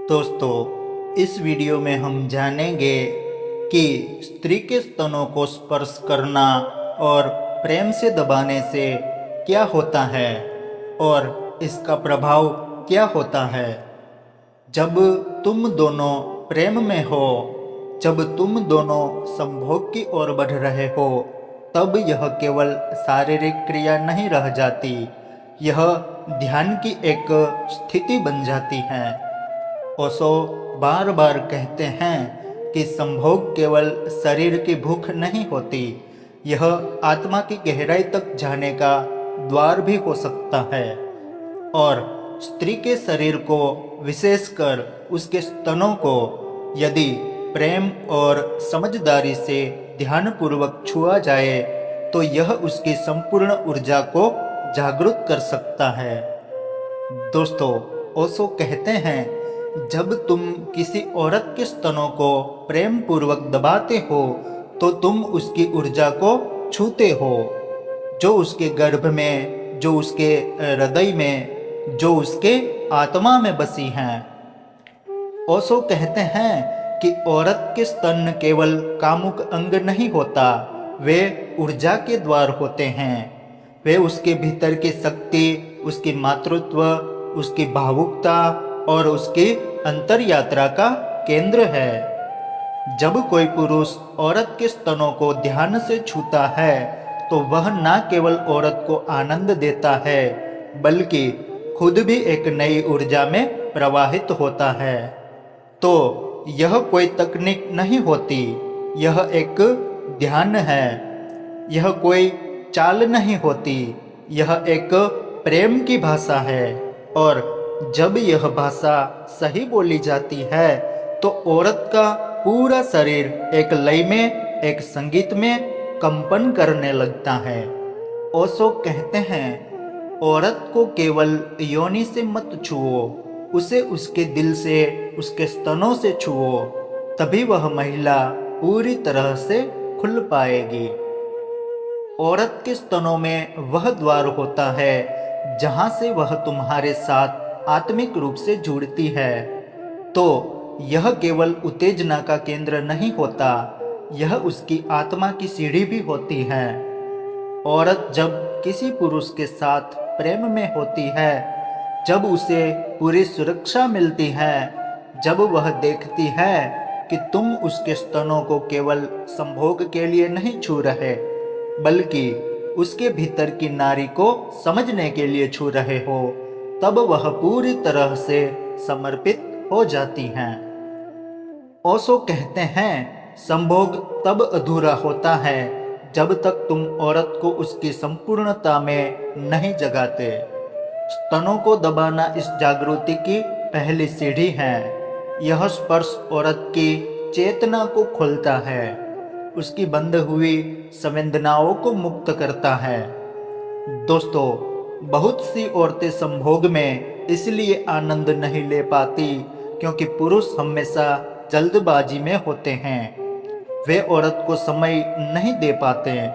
दोस्तों, इस वीडियो में हम जानेंगे कि स्त्री के स्तनों को स्पर्श करना और प्रेम से दबाने से क्या होता है और इसका प्रभाव क्या होता है। जब तुम दोनों प्रेम में हो, जब तुम दोनों संभोग की ओर बढ़ रहे हो, तब यह केवल शारीरिक क्रिया नहीं रह जाती, यह ध्यान की एक स्थिति बन जाती है। ओशो बार बार कहते हैं कि संभोग केवल शरीर की भूख नहीं होती, यह आत्मा की गहराई तक जाने का द्वार भी हो सकता है। और स्त्री के शरीर को, विशेषकर उसके स्तनों को, यदि प्रेम और समझदारी से ध्यानपूर्वक छुआ जाए तो यह उसकी संपूर्ण ऊर्जा को जागृत कर सकता है। दोस्तों, ओशो कहते हैं, जब तुम किसी औरत के स्तनों को प्रेम पूर्वक दबाते हो तो तुम उसकी ऊर्जा को छूते हो, जो उसके गर्भ में, जो उसके हृदय में, जो उसके आत्मा में बसी हैं। ओशो कहते हैं कि औरत के स्तन केवल कामुक अंग नहीं होता, वे ऊर्जा के द्वार होते हैं। वे उसके भीतर की शक्ति, उसकी मातृत्व, उसकी भावुकता और उसकी अंतर यात्रा का केंद्र है। जब कोई पुरुष औरत के स्तनों को ध्यान से छूता है तो वह न केवल औरत को आनंद देता है, बल्कि खुद भी एक नई ऊर्जा में प्रवाहित होता है। तो यह कोई तकनीक नहीं होती, यह एक ध्यान है। यह कोई चाल नहीं होती, यह एक प्रेम की भाषा है। और जब यह भाषा सही बोली जाती है तो औरत का पूरा शरीर एक लय में, एक संगीत में कंपन करने लगता है। ओशो कहते हैं, औरत को केवल योनि से मत छुओ, उसे उसके दिल से, उसके स्तनों से छुओ, तभी वह महिला पूरी तरह से खुल पाएगी। औरत के स्तनों में वह द्वार होता है जहां से वह तुम्हारे साथ आत्मिक रूप से जुड़ती है। तो यह केवल उत्तेजना का केंद्र नहीं होता, यह उसकी आत्मा की सीढ़ी भी होती है। औरत जब किसी पुरुष के साथ प्रेम में होती है, जब उसे पूरी सुरक्षा मिलती है, जब वह देखती है कि तुम उसके स्तनों को केवल संभोग के लिए नहीं छू रहे, बल्कि उसके भीतर की नारी को समझने के लिए छू रहे हो, तब वह पूरी तरह से समर्पित हो जाती हैं। ओशो कहते हैं, संभोग तब अधूरा होता है जब तक तुम औरत को उसकी संपूर्णता में नहीं जगाते। स्तनों को दबाना इस जागृति की पहली सीढ़ी है। यह स्पर्श औरत की चेतना को खोलता है, उसकी बंद हुई संवेदनाओं को मुक्त करता है। दोस्तों, बहुत सी औरतें संभोग में इसलिए आनंद नहीं ले पाती क्योंकि पुरुष हमेशा जल्दबाजी में होते हैं। वे औरत को समय नहीं दे पाते,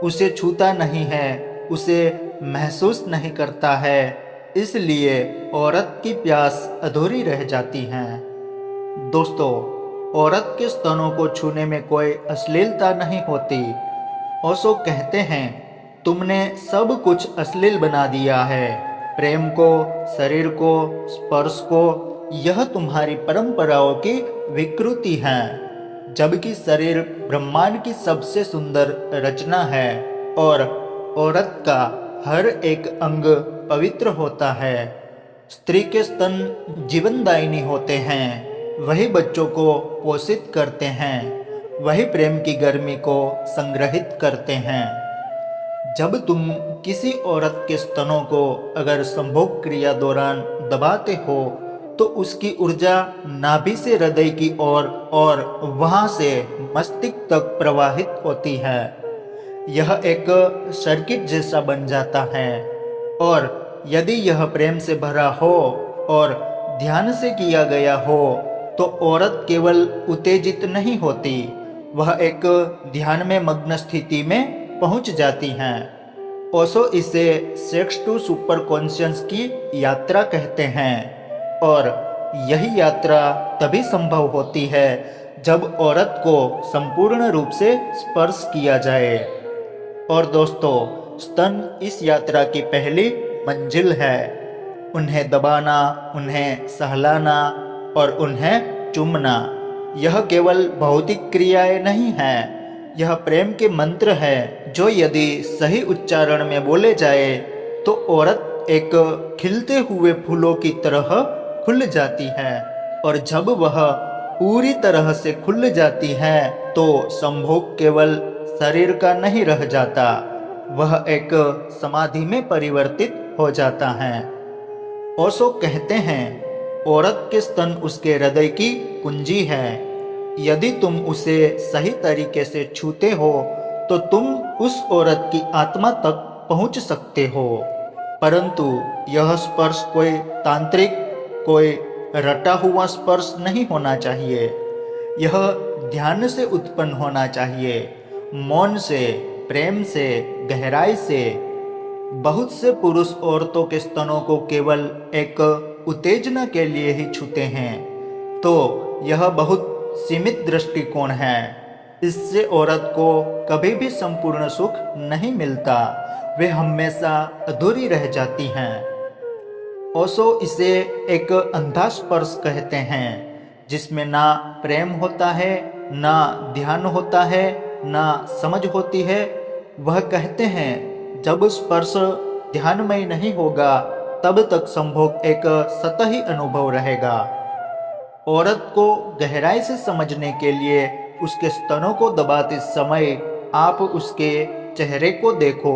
उसे छूता नहीं है, उसे महसूस नहीं करता है, इसलिए औरत की प्यास अधूरी रह जाती है। दोस्तों, औरत के स्तनों को छूने में कोई अश्लीलता नहीं होती। ओशो कहते हैं, तुमने सब कुछ अश्लील बना दिया है, प्रेम को, शरीर को, स्पर्श को। यह तुम्हारी परंपराओं की विकृति है, जबकि शरीर ब्रह्मांड की सबसे सुंदर रचना है और औरत का हर एक अंग पवित्र होता है। स्त्री के स्तन जीवनदायिनी होते हैं, वही बच्चों को पोषित करते हैं, वही प्रेम की गर्मी को संग्रहित करते हैं। जब तुम किसी औरत के स्तनों को अगर संभोग क्रिया दौरान दबाते हो तो उसकी ऊर्जा नाभि से हृदय की ओर और वहां से मस्तिष्क तक प्रवाहित होती है। यह एक सर्किट जैसा बन जाता है। और यदि यह प्रेम से भरा हो और ध्यान से किया गया हो तो औरत केवल उत्तेजित नहीं होती, वह एक ध्यान में मग्न स्थिति में पहुंच जाती हैं। ओशो इसे सेक्स टू सुपर कॉन्शियस की यात्रा कहते हैं। और यही यात्रा तभी संभव होती है जब औरत को संपूर्ण रूप से स्पर्श किया जाए। और दोस्तों, स्तन इस यात्रा की पहली मंजिल है। उन्हें दबाना, उन्हें सहलाना और उन्हें चूमना, यह केवल भौतिक क्रियाएं नहीं हैं, यह प्रेम के मंत्र है जो यदि सही उच्चारण में बोले जाए तो औरत एक खिलते हुए फूलों की तरह खुल जाती है। और जब वह पूरी तरह से खुल जाती है तो संभोग केवल शरीर का नहीं रह जाता, वह एक समाधि में परिवर्तित हो जाता है। ओशो कहते हैं, औरत के स्तन उसके हृदय की कुंजी है। यदि तुम उसे सही तरीके से छूते हो तो तुम उस औरत की आत्मा तक पहुंच सकते हो। परंतु यह स्पर्श कोई तांत्रिक, कोई रटा हुआ स्पर्श नहीं होना चाहिए। यह ध्यान से उत्पन्न होना चाहिए, मौन से, प्रेम से, गहराई से। बहुत से पुरुष औरतों के स्तनों को केवल एक उत्तेजना के लिए ही छूते हैं, तो यह बहुत सीमित दृष्टिकोण है। इससे औरत को कभी भी संपूर्ण सुख नहीं मिलता, वे हमेशा अधूरी रह जाती हैं। ओशो इसे एक अंधा स्पर्श कहते हैं, जिसमें ना प्रेम होता है, ना ध्यान होता है, ना समझ होती है। वह कहते हैं, जब स्पर्श ध्यानमय नहीं होगा तब तक संभोग एक सतही अनुभव रहेगा। औरत को गहराई से समझने के लिए उसके स्तनों को दबाते समय आप उसके चेहरे को देखो,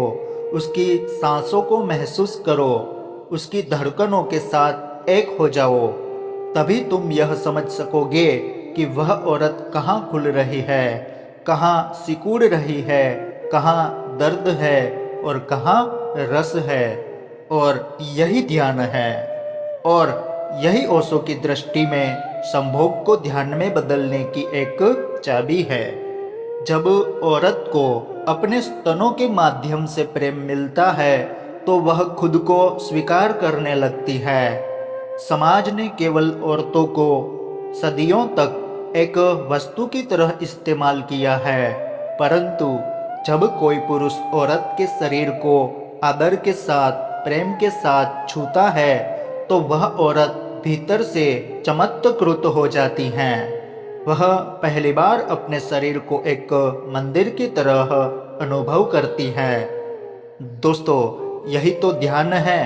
उसकी सांसों को महसूस करो, उसकी धड़कनों के साथ एक हो जाओ। तभी तुम यह समझ सकोगे कि वह औरत कहाँ खुल रही है, कहाँ सिकुड़ रही है, कहाँ दर्द है और कहाँ रस है। और यही ध्यान है, और यही ओशो की दृष्टि में संभोग को ध्यान में बदलने की एक चाबी है। जब औरत को अपने स्तनों के माध्यम से प्रेम मिलता है तो वह खुद को स्वीकार करने लगती है। समाज ने केवल औरतों को सदियों तक एक वस्तु की तरह इस्तेमाल किया है, परंतु जब कोई पुरुष औरत के शरीर को आदर के साथ, प्रेम के साथ छूता है तो वह औरत भीतर से चमत्कृत हो जाती हैं। वह पहली बार अपने शरीर को एक मंदिर की तरह अनुभव करती है। दोस्तों, यही तो ध्यान है,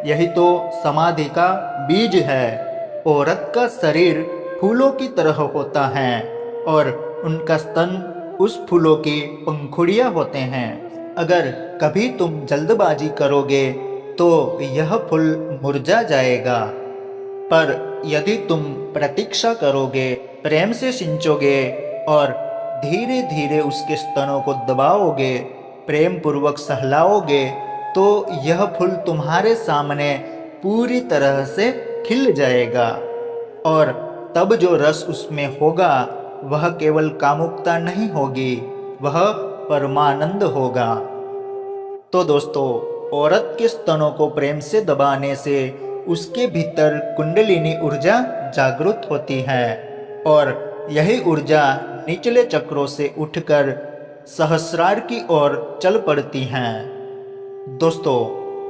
यही तो समाधि का बीज है। औरत का शरीर फूलों की तरह होता है और उनका स्तन उस फूलों की पंखुड़ियाँ होते हैं। अगर कभी तुम जल्दबाजी करोगे तो यह फूल मुरझा जाएगा, पर यदि तुम प्रतीक्षा करोगे, प्रेम से सिंचोगे और धीरे धीरे उसके स्तनों को दबाओगे, प्रेम पूर्वक सहलाओगे, तो यह फूल तुम्हारे सामने पूरी तरह से खिल जाएगा। और तब जो रस उसमें होगा वह केवल कामुकता नहीं होगी, वह परमानंद होगा। तो दोस्तों, औरत के स्तनों को प्रेम से दबाने से उसके भीतर कुंडलिनी ऊर्जा जागृत होती है और यही ऊर्जा निचले चक्रों से उठकर सहस्रार की ओर चल पड़ती हैं। दोस्तों,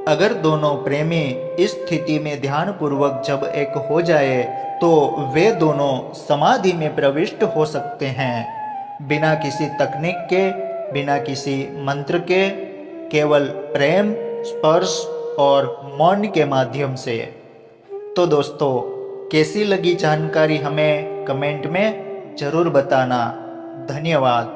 अगर दोनों प्रेमी इस स्थिति में ध्यानपूर्वक जब एक हो जाए तो वे दोनों समाधि में प्रविष्ट हो सकते हैं, बिना किसी तकनीक के, बिना किसी मंत्र के, केवल प्रेम, स्पर्श और मौन के माध्यम से। तो दोस्तों, कैसी लगी जानकारी हमें कमेंट में ज़रूर बताना। धन्यवाद।